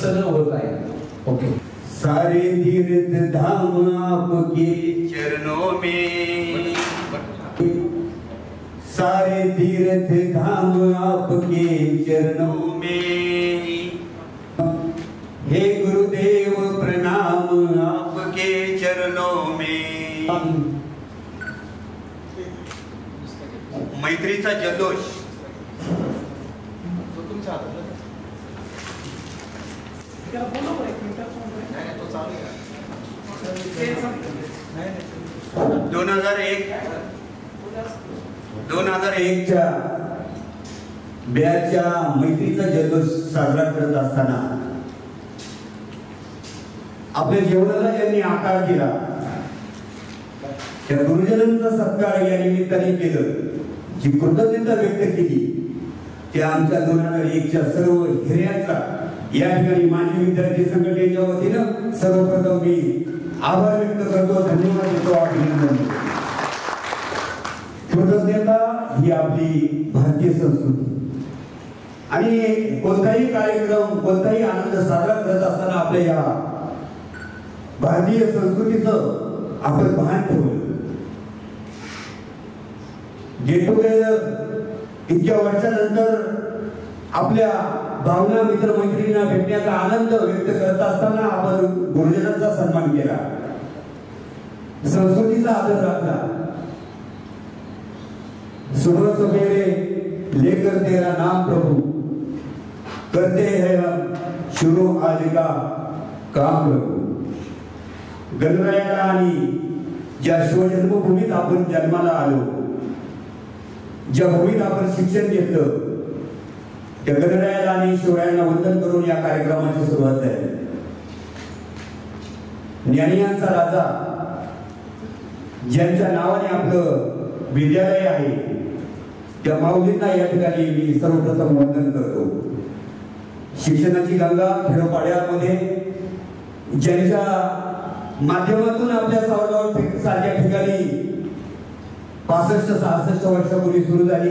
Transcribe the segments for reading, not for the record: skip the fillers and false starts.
सगळं होत आहे. ओके. सारे तीर्थ धाम आपके चरणों में, सारे तीर्थ धाम आपके चरणों में, हे गुरुदेव प्रणाम आपके चरणों में. मैत्रीचा जल्लोष दोन हजार एकच्या बॅचच्या मैत्रीचा जल्लोष साजरा करत असताना आपल्या जीवनाला ज्यांनी आकार दिला त्या गुरुजनांचा सत्कार या निमित्ताने केलं, जी कृतज्ञता व्यक्त केली त्या आमच्या 2001च्या सर्व हिऱ्यांचा या ठिकाणी माजी विद्यार्थी संघटनेच्या वतीनं सर्वप्रथम मी आभार व्यक्त करतो, धन्यवाद देतो, अभिनंदन. कृतज्ञता ही आपली भारतीय संस्कृती आणि कोणताही कार्यक्रम कोणताही आनंद साजरा करत असताना आपल्या या भारतीय संस्कृतीचं आपण भान ठेवलं. गेट टुगेदर इतक्या वर्षानंतर आपल्या भावना मित्रमैत्रिणींना भेटण्याचा आनंद व्यक्त करत असताना आपण गुरुजनांचा सन्मान केला, संस्कृतीचा आदर राखला. सुबह सवेरे लेकर तेरा नाम प्रभु करते हैं हम शुरू आज का काम प्रभु. गणरायाला आणि ज्या शिवजन्मभूमीत आपण जन्माला आलो, ज्या भूमीत आपण शिक्षण घेतलं, त्या गणरायाला आणि शिवरायांना वंदन करून या कार्यक्रमाची सुरुवात झाली. ज्ञानियांचा राजा ज्यांच्या नावाने आपलं विद्यालय आहे त्या माऊलींना या ठिकाणी मी सर्वप्रथम वंदन करतो. शिक्षणाची गंगा खेडोपाड्यामध्ये ज्यांच्या माध्यमातून आपल्या सावरगाव सारख्या ठिकाणी 65-66 वर्षापूर्वी सुरू झाली,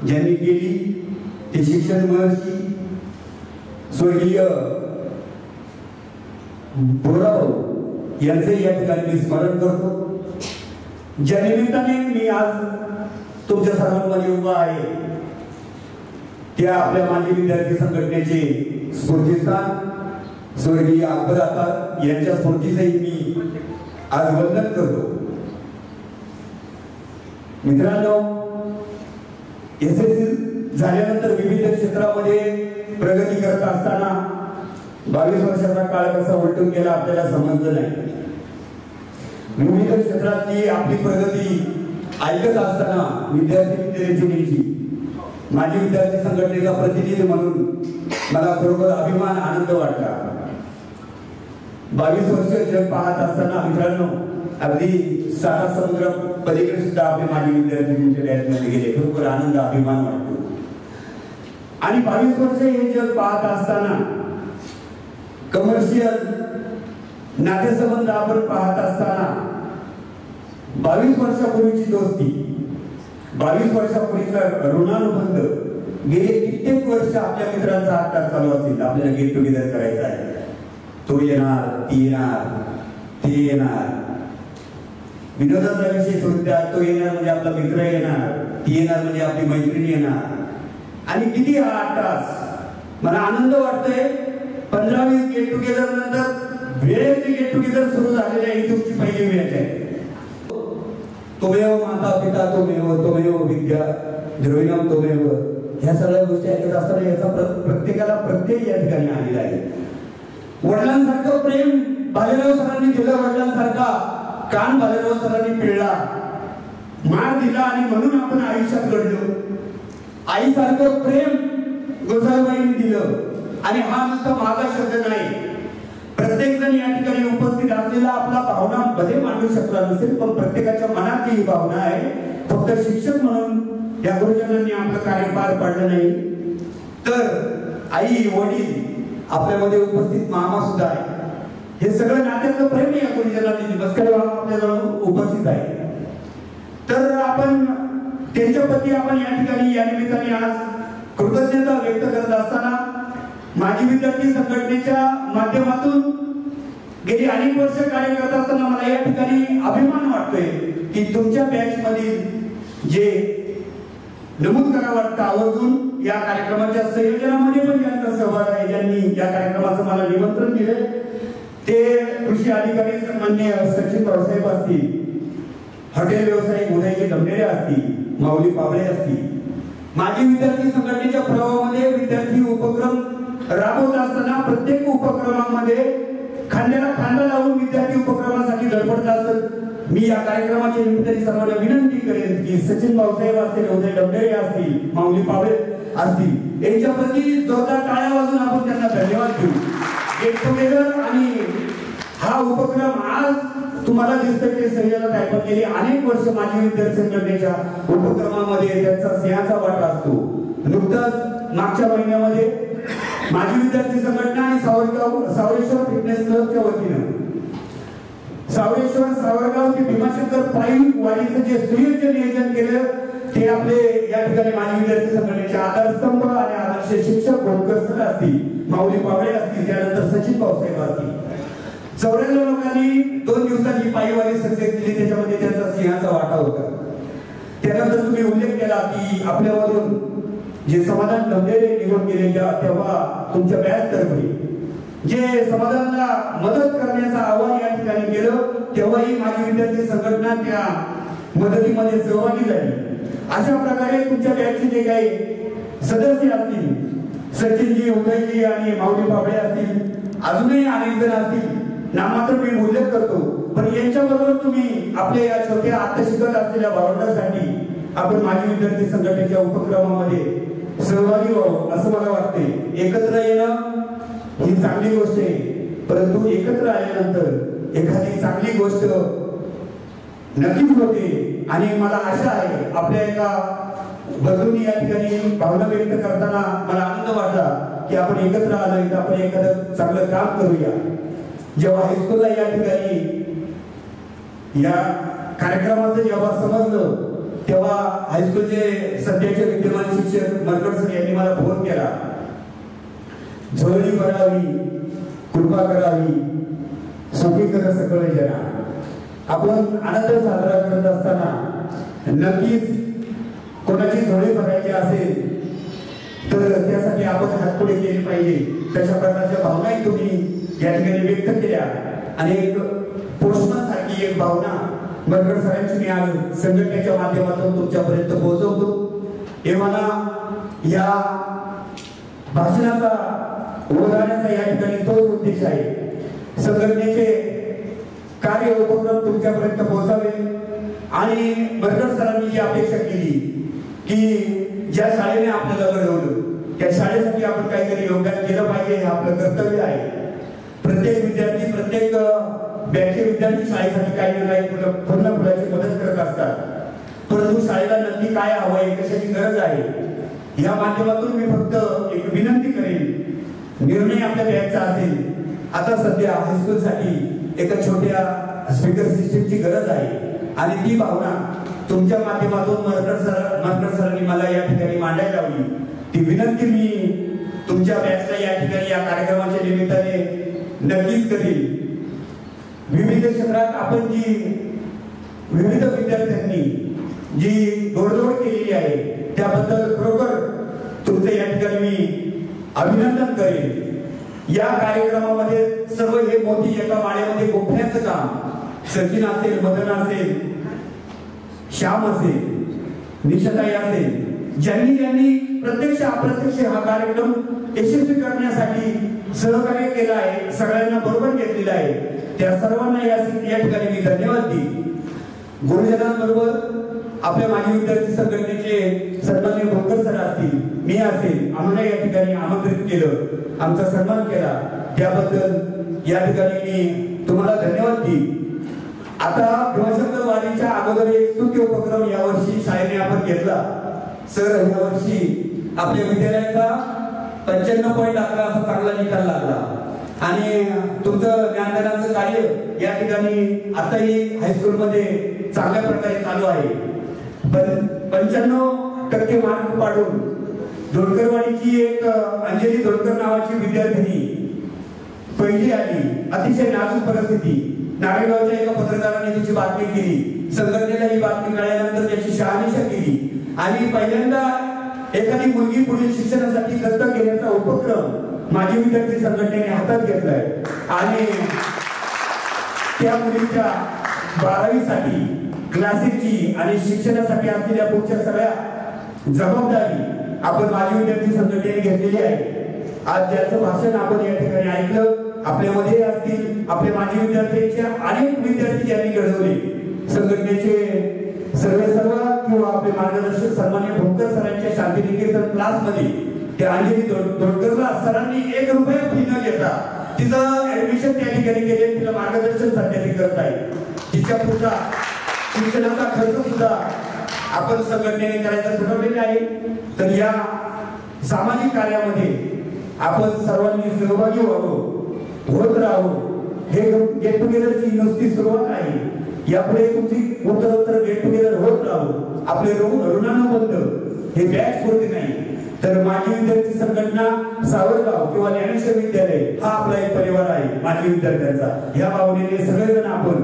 ज्यांनी केली ते शिक्षण महर्षी स्वर्गीय बोराभाऊ यांचे या ठिकाणी मी स्मरण करतो, ज्या निमित्ताने मी आज तुमच्या सर्वांमध्ये उभा आहे. त्या आपल्या माजी विद्यार्थी संघटनेचे स्फूर्तिस्थान स्वर्गीय अकबर आता यांच्या स्फूर्तीचंही मी आज वंदन करतो. मित्रांनो, SSC झाल्यानंतर विविध क्षेत्रामध्ये प्रगती करत असताना 22 वर्षाचा काळ कसा उलटून गेला आपल्याला समजलं नाही. विविध क्षेत्रातली आपली प्रगती ऐकत असताना विद्यार्थी दिनाची माजी विद्यार्थी संघटनेचा प्रतिनिधी म्हणून मला खरोखर अभिमान आनंद वाटला. 22 वर्ष जग पाहत असताना मित्रांनो, अगदी सारा समुद्र पलीकडे सुद्धा आपले माजी विद्यार्थी तुमच्या डॅशमध्ये गेले, खरोखर आनंद अभिमान वाटतो. आणि 22 वर्ष हे जग पाहत असताना कमर्शियल नातेसंबंध आपण पाहत असताना 22 वर्षापूर्वीची दोस्ती, 22 वर्षापूर्वीचा ऋणानुबंध गेले कित्येक वर्ष आपल्या मित्रांचा आत्ता चालू असेल. आपल्याला गेट टुगेदर करायचं आहे, तो येणार, ती येणार, ते येणार, विनोदाचा विषय सुद्धा, तो येणार म्हणजे आपला मित्र येणार, ती येणार म्हणजे आपली मैत्रिणी येणार. आणि किती 8 तास मला आनंद वाटतोय. 15-20 गेट टुगेदर नंतर वेळेचे गेट टुगेदर सुरू झालेले आहे. तुमची पहिली वेळ आहे. त्वमेव माता पिता त्वमेव विद्या द्रविणम त्वमेव, ह्या सगळ्या गोष्टी ऐकत असताना याचा प्रत्येकाला प्रत्येक या ठिकाणी आलेला आहे. वडिलांसारखं प्रेम भालेराव सरांनी दिलं, वडिलांसारखा कान भालेराव सरांनी पिळला, मार दिला आणि म्हणून आपण आयुष्यात घडलो. आईसारखं प्रेम गोसाईबाईंनी दिलं. आणि हा नुसता माझा शब्द नाही, प्रत्येक जण या ठिकाणी उपस्थित असलेला आपला भावना मध्ये मांडू शकला नसेल, पण प्रत्येकाच्या मनात ही भावना आहे. फक्त शिक्षक म्हणून या गुरुजनांनी आपलं कार्य पार पाडलं नाही, तर आई वडील आपल्यामध्ये उपस्थित मामा सुद्धा आहे. हे सगळं नात्याचं प्रेम या गुरुजनांनी बसकडे आपल्याजवळ उपस्थित आहे. तर आपण त्यांच्या प्रती आपण या ठिकाणी या निमित्ताने आज कृतज्ञता व्यक्त करत असताना माजी विद्यार्थी संघटनेच्या माध्यमातून गेली अनेक वर्ष कार्य करत असताना मला या ठिकाणी अभिमान वाटतोय की तुमच्या बॅच मधील जे नमूद करावं वाटतं आवर्जून या कार्यक्रमाच्या संयोजनामध्ये पण ज्यांचा सहभाग आहे, ज्यांनी या कार्यक्रमाचं मला निमंत्रण दिले ते कृषी अधिकारी सन्माननीय सचिन भाऊसाहेब असतील, हॉटेल व्यावसायिक उदयजी डमडेरे असतील, माऊली पाबळे असतील. माजी विद्यार्थी संघटनेच्या प्रभावामध्ये विद्यार्थी उपक्रम राबवत असताना प्रत्येक उपक्रमामध्ये खांद्याला खांदा लावून विद्यार्थी उपक्रमासाठी धडपडत असत. मी या कार्यक्रमाच्या निमित्ताने सर्वांना विनंती करेन की सचिन भाऊसाहेब असतील, उदय डमडेरे असतील, माऊली पाबळे असतील, यांच्या प्रति जोरदार टाळ्या वाजून आपण त्यांना धन्यवाद देऊ. गेट टुगेदर आणि हा उपक्रम आज तुम्हाला दिसतं की संयोजनात आहे, पण गेली अनेक वर्ष माजी विद्यार्थी संघटनेच्या उपक्रमामध्ये त्यांचा सिंहाचा वाटा असतो. नुकताच मागच्या महिन्यामध्ये माजी विद्यार्थी संघटना आणि सावरेश्वर फिटनेस क्लबच्या वतीनं सावरगाव ते भीमाशंकर पायी वारीचं जे सुयोग्य नियोजन केलं ते आपले या ठिकाणी माजी विद्यार्थी संघटनेचे आधारस्तंभ आणि आदर्श शिक्षक गोलकर सर असतील, माऊली पाबळे असतील, त्यानंतर सचिन भाऊसाहेब असतील. 94 लोकांनी 2 दिवसांची पायीवारी सक्सेस केली, त्याच्यामध्ये त्यांचा सिंहाचा वाटा होता. त्यानंतर तुम्ही उल्लेख केला की आपल्यामधून जे समाधान डमडेरे निवड केले तेव्हा तुमच्या बॅच तर्फे जे समाधानाला मदत करण्याचं आवाहन या ठिकाणी केलं तेव्हाही माझी विद्यार्थी संघटना त्या मदतीमध्ये सहभागी झाली. अशा प्रकारे तुमच्या बॅचचे जे काही सदस्य असतील, सचिनजी, उदयजी आणि माऊली पाबळे असतील, अजूनही अनेक जण असतील, नामात्र मी उल्लेख करतो, पण यांच्याबरोबर तुम्ही आपल्या या छोट्या आत्मशिकत असलेल्या भावंडांसाठी आपण माजी विद्यार्थी संघटनेच्या उपक्रमामध्ये सहभागी व्हावं असं मला वाटते. एकत्र येणं ही चांगली गोष्ट आहे, परंतु एकत्र आल्यानंतर एखादी चांगली गोष्ट नक्कीच होते. आणि मला आशा आहे आपल्या एका बंधूंनी या ठिकाणी भावना व्यक्त करताना मला आनंद वाटला की आपण एकत्र आलोय तर आपण एखादं चांगलं काम करूया. जेव्हा हायस्कूलला या ठिकाणी या कार्यक्रमाचं जेव्हा समजलं तेव्हा हायस्कूलचे सध्याचे विद्यमान शिक्षक मरकड सर यांनी मला फोन केला, झोळी करावी, कृपा करावी, सुखी कर सकळे जना. आपण आनंद साजरा करत असताना नक्कीच कोणाची झोळी भरायची असेल तर त्यासाठी आपण हातपुढे केली पाहिजे. तशा प्रकारच्या भावनाही तुम्ही या ठिकाणी व्यक्त केल्या आणि एक पोषणासारखी एक भावना मरकड सरांची मी आज संघटनेच्या माध्यमातून तुमच्यापर्यंत पोहोचवतो. हे मला या भाषणाचा उदाहरणाचा या ठिकाणी तोच उद्देश आहे. संघटनेचे कार्य उपक्रम तुमच्यापर्यंत पोहोचावे आणि मरकड सरांनी जी अपेक्षा केली की ज्या शाळेने आपल्याला घडवलं त्या शाळेसाठी आपण काहीतरी योगदान केलं पाहिजे, हे आपलं कर्तव्य आहे. प्रत्येक विद्यार्थी, प्रत्येक बॅचचे विद्यार्थी शाळेसाठी काही ना काही पूर्ण फुलाची मदत करत असतात, परंतु शाळेला नक्की काय हवं आहे, कशाची गरज आहे, या माध्यमातून मी फक्त एक विनंती करेन. निर्णय आपल्या बॅचचा असेल, आता सध्या हायस्कूलसाठी एका छोट्या स्पीकर सिस्टीमची गरज आहे आणि ती भावना तुमच्या माध्यमातून मरकड सरांनी मला या ठिकाणी मांडायला लावली. ती विनंती मी तुमच्या बॅचला या ठिकाणी या कार्यक्रमाच्या निमित्ताने नक्कीच करेल. विविध क्षेत्रात आपण जी विविध विद्यार्थ्यांनी जी गोडधोड केलेली आहे त्याबद्दल खरोखर तुमचं या ठिकाणी मी अभिनंदन करेन. या कार्यक्रमामध्ये सर्व हे मोठी एका माळ्यामध्ये गोठण्याचं काम सचिन असेल, मदन असेल, श्याम असेल, निशाताई असेल, ज्यांनी ज्यांनी प्रत्यक्ष अप्रत्यक्ष हा कार्यक्रम यशस्वी करण्यासाठी सहकार्य केलं आहे, सगळ्यांना बरोबर घेतलेलं आहे, त्या सर्वांना या ठिकाणी मी धन्यवाद देईन. गुरुजनांबरोबर आपल्या माजी विद्यार्थी संघटनेचे सन्माननीय गोलकर सर असतील, मी असेल, आम्हाला या ठिकाणी आमंत्रित केलं, आमचा सन्मान केला, त्याबद्दल या ठिकाणी मी तुम्हाला धन्यवाद देईन. आता भीमाशंकर वारीच्या अगोदर एक स्तुती उपक्रम यावर्षी शाळेने आपण घेतला. सर, यावर्षी आपल्या विद्यालयाचा 95.11 असा चांगला निकाल लागला आणि तुमचं ज्ञानदानाचं कार्य या ठिकाणी आताही हायस्कूलमध्ये चांगल्या प्रकारे चालू आहे. 95% मार्क पाडून धोडकरवाडीची एक अंजली धोडकर नावाची विद्यार्थिनी पहिली आली, अतिशय नाजूक परिस्थिती, नारायणगावच्या एका पत्रकाराने तिची बातमी केली, संघटनेला ही बातमी कळल्यानंतर त्याची शहानिशा केली आणि पहिल्यांदा एखादी मुलगी पुढील शिक्षणासाठी दत्तक घेण्याचा उपक्रम माजी विद्यार्थी संघटनेने हातात घेतलाय आणि त्या मुलीच्या 12वीसाठी क्लासेसची आणि शिक्षणासाठी असलेल्या पुढच्या सगळ्या जबाबदारी आपण माजी विद्यार्थी संघटनेने घेतलेली आहे. आज ज्याचं भाषण आपण या ठिकाणी ऐकलं, आपल्यामध्ये असतील आपले माजी विद्यार्थ्यांच्या अनेक विद्यार्थी ज्यांनी घडवले, संघटनेचे सर्व किंवा आपले मार्गदर्शक सन्मान्य भोंकर सरांच्या शांतिनिकेतन क्लासमध्ये त्या अंजली दोडकरला सरांनी 1 रुपया फी न घेता तिचं ऍडमिशन त्या ठिकाणी केले, तिला मार्गदर्शन सध्या ती करत आहे. तिच्या पुढचा शिक्षणाचा खर्च सुद्धा आपण संघटनेने करायचं ठरवलेलं आहे. तर या सामाजिक कार्यामध्ये आपण सर्वांनी सहभागी होत राहू. हे गेट टुगेदरची नुसती सुरुवात आहे, यापुढे तुमची उत्तरोत्तर गेट टुगेदर होत राहू. आपले ऋणानुबंध हे बॅच पुरते नाही, तर माजी विद्यार्थी संघटना सावरगाव किंवा ज्ञानेश्वर विद्यालय हा आपला एक परिवार आहे माजी विद्यार्थ्यांचा. या भावनेने सगळेजण आपण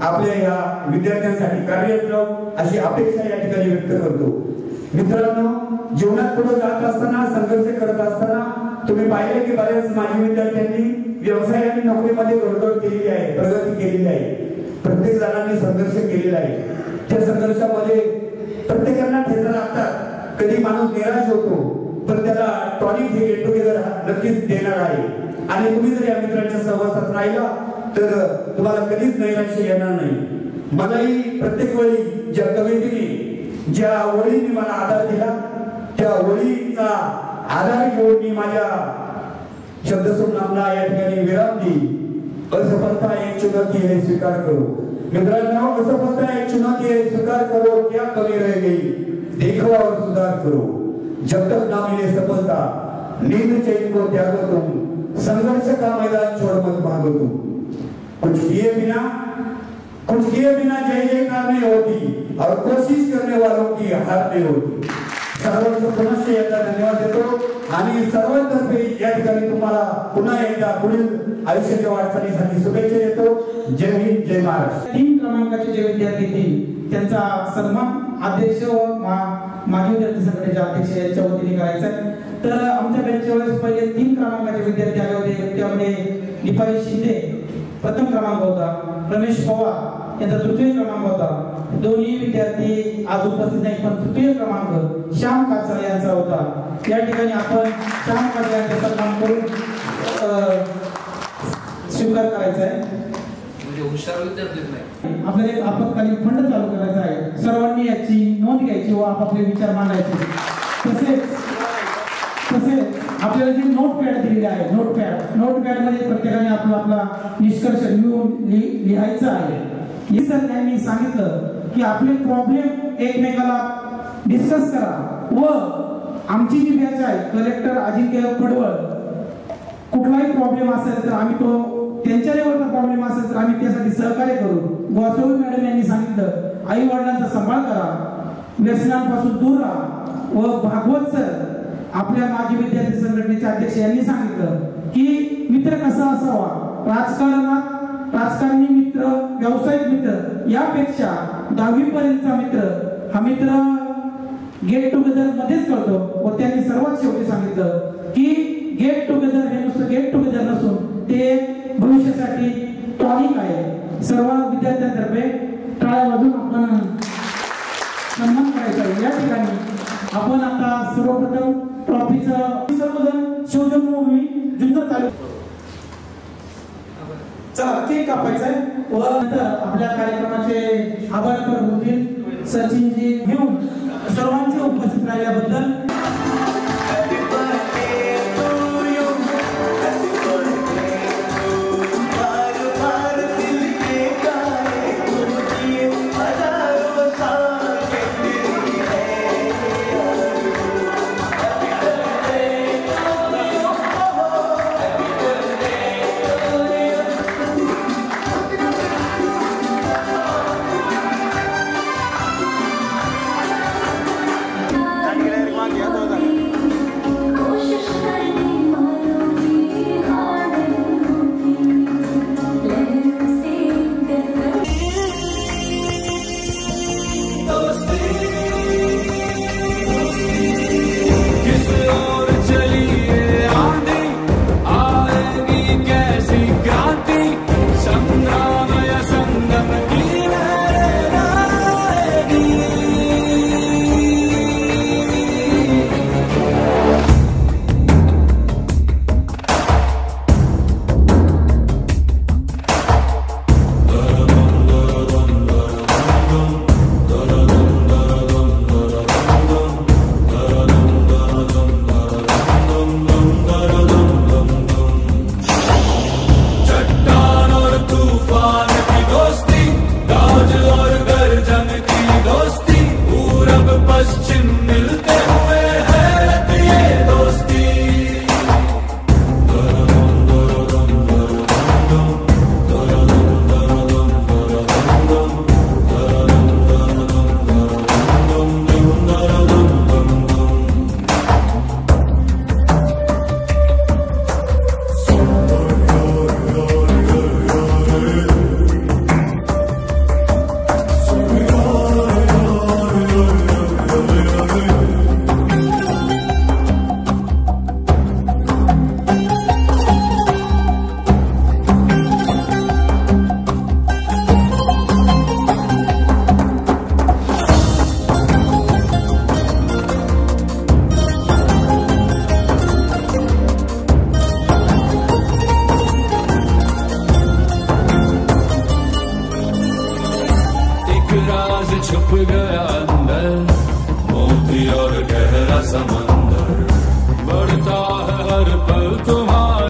आपल्या या विद्यार्थ्यांसाठी कार्यरत राहू अशी अपेक्षा या ठिकाणी व्यक्त करतो. मित्रांनो, जीवनात पुढे जात असताना, संघर्ष करत असताना तुम्ही पाहिले की बऱ्याच माजी विद्यार्थ्यांनी व्यवसाय आणि नोकरीमध्ये घोडदौड केलेली आहे, प्रगती केलेली आहे. प्रत्येक जणांनी संघर्ष केलेला आहे. त्या संघर्षामध्ये प्रत्येकाला ठेचा लागतात. कधी माणूस निराश होतो, पण त्याला टॉनिक हे गेट टुगेदर नक्कीच देणार आहे. आणि तुम्ही जर या मित्रांच्या सहवासात राहिला तर तुम्हाला कधीच नैराश्य येणार नाही. मलाही प्रत्येक वेळी ज्या कमिटीने ज्या ओळीने मला आधार दिला, त्या ओळीचा आधार घेऊन मी माझ्या शब्दसंग्रामला या ठिकाणी विराम देईल. असफलता एक चुनौती है, स्वीकार करो. मित्रांनो, असफलता एक चुनौती है, स्वीकार करो. क्या कमी रह गई, देखो और सुधार करो. जब तक ना मिले सफलता, नींद चैन को त्यागो तुम, संघर्ष का मैदान छोड़ मत भागो तुम. कुछ किए बिना जय जयकार नहीं होती और कोशिश करने वालों की हार नहीं होती. सर्वांचं पुनश्च एकदा धन्यवाद देतो आणि सर्वांतर्फे या ठिकाणी तुम्हाला पुन्हा एकदा पुढील आयुष्याच्या वाटचालीसाठी शुभेच्छा देतो. जय हिंद, जय महाराष्ट्र. 3 क्रमांकाचे जे विद्यार्थी येतील त्यांचा सन्मान अध्यक्ष व माजी विद्यार्थी संघटनेचे अध्यक्ष यांच्या वतीने करायचा आहे. तर आमच्या बॅचच्या वेळेस पहिले 3 क्रमांकाचे विद्यार्थी आले होते. त्यामध्ये दीपाली शिंदे प्रथम क्रमांक होता, रमेश पवार यांचा 3य क्रमांक होता. दोन्ही विद्यार्थी आज उपस्थित नाही, पण 3य क्रमांक श्याम काचरा यांचा होता. या ठिकाणी आपण श्याम काचरा यांचा सन्मान करून स्वीकार करायचा आहे. आपल्याला एक आपत्कालीन फंड चालू करायचा आहे. सर्वांनी याची नोंद घ्यायची व आपापले विचार मांडायचे. तसेच आपल्याला जी नोटपॅड दिलेली आहे, नोटपॅड मध्ये प्रत्येकाने आपला निष्कर्ष लिहायचा आहे. सर यांनी सांगितलं की आपले प्रॉब्लेम एकमेकाला डिस्कस करा व आमची जी बॅच आहे कलेक्टर अजिंक्य पडवळ, कुठलाही प्रॉब्लेम असेल तर आम्ही तो त्यांच्या लेवलचा प्रॉब्लेम असेल तर आम्ही त्यासाठी सहकार्य करू. गोसावी मॅडम यांनी सांगितलं आई वडिलांचा सांभाळ करा, व्यसनांपासून दूर राहा. व भागवत सर आपल्या माजी विद्यार्थी संघटनेचे अध्यक्ष यांनी सांगितलं की मित्र कसा असावा, राजकारणी मित्र, व्यावसायिक मित्र यापेक्षा 10वी पर्यंतचा मित्र हा मित्र गेट टुगेदर मध्येच करतो. व त्यांनी सर्वात शेवटी सांगितलं की गेट टुगेदर हे नुसतं गेट टुगेदर नसून ते भविष्यासाठी टॉनिक आहे. सर्व विद्यार्थ्यांतर्फे टाळ्या वाजवून आपण सन्मान करायचा आहे. या ठिकाणी आपण आता सर्वप्रथम ट्रॉफीचं सर्वजण शिवजन्मभूमी जुन्नर तालुका चला केक कापायचा आहे व नंतर आपल्या कार्यक्रमाचे आभार होतील. सचिनजी घेऊन सर्वांचे उपस्थित राहिल्याबद्दल